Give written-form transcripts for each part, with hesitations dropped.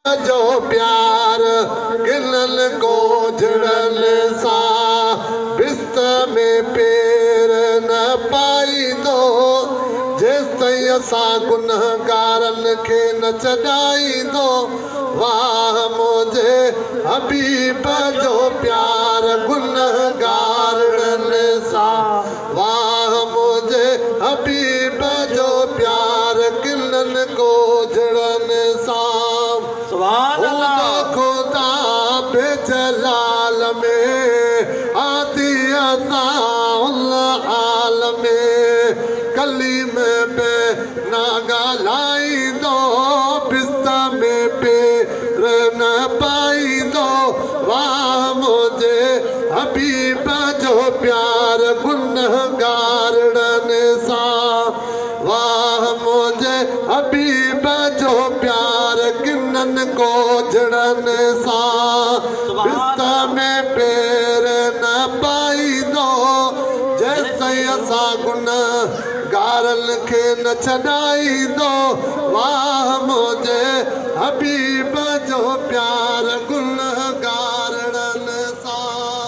जो प्यार किलन को जड़न सा बिस्त में पैर न पाई दो जेस ताईं असां गुनहगारन खे न छॾाई दो। वाह मुझे हबीब जो प्यार गुनहगारन सा वाह मुझे हबीब जो प्यार किलन को जड़न सा। खुदा बेजलाल में आदि हाल में कलीम पे ना गालाई दो बिस्ता में पैर न पाई दो। वाह मुझे हबीब जो प्यार गुनहगारन सा वाह मुझे हबीब जो प्यार किनन को जड़न सा बिस्ता में पैर न पाई दो जैसे असा गुनहगारन खे न छॾाई दो। वाह मुझे हबीब जो प्यार गुनहगारन सा।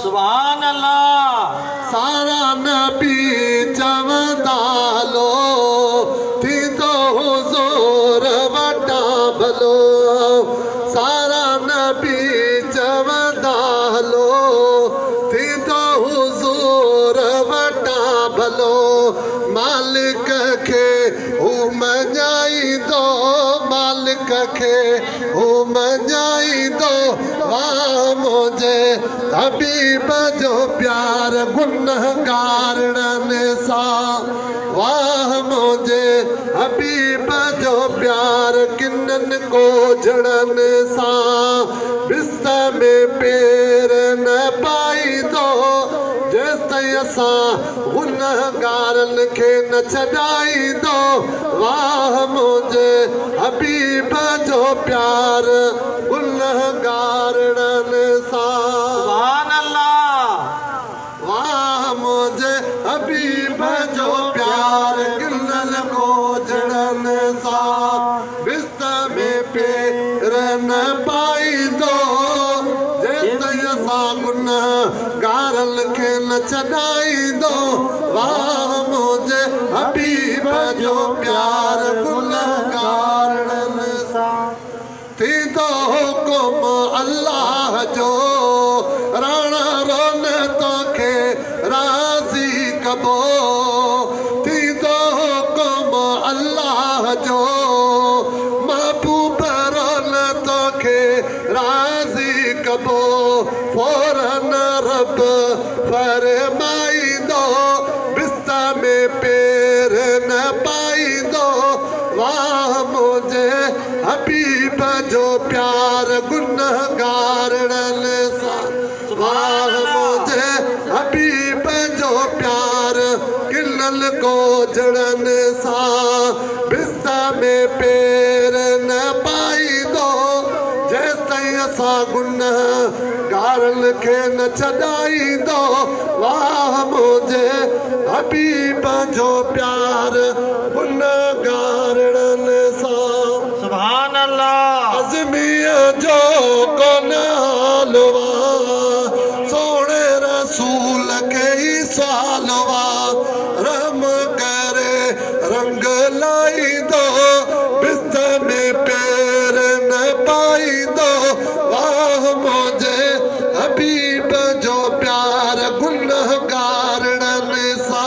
सुभान अल्लाह। सारा नबी चवंदा लो थींदो हुज़ूर वटा भलो सारा नबी चवंदा लो थींदो हुज़ूर वटा भलो मालिक खे हू मञाईंदो मालिक खे हू मञाईंदो। वाह मुझे हबीब जो प्यार गुनहगारन सा वाह मुझे हबीब जो प्यार किनन को जड़न सा बिस्ता में पैर न पाई दो जेसताईं असां गुनहगारन खे न छॾाई दो। वाह मुझे हबीब जो प्यार गुनहगारन सा। सुभान अल्लाह। वाह मुझे हबीब जो प्यार किनन को जड़न सा बिस्ता में पैर न पाई दो जेसताईं असां गुनहगारन खे न छॾाई दो। वाह मुझे हबीब जो प्यार गुनहगारन सा। थींदो हुकुम अल्लाह जो राणा रोन तोखे राज़ी कबो थींदो हुकुम अल्लाह जो महबूब रोन तोखे राज़ी कबो फौरन रब फरमाईंदो बिस्ता में पैर न पाईंदो। वाह मुझे हबीब जो प्यार गुनहगारन सा वाह मुझे हबीब जो प्यार किनन को जड़न सा बिस्ता में पैर न पाई दो जेसताईं असां गुनहगारन खे न छॾाई दो। वाह मुझे हबीब जो प्यार गुनहगारन सा। सुभान अल्लाह। अज़मीअ जो कोन हालवा सोने रसूल के ही सालवा रम करे रंग लाई दो बिस्ता में पैर न पाई दो। वाह मुझे हबीब जो प्यार गुनहगारन सा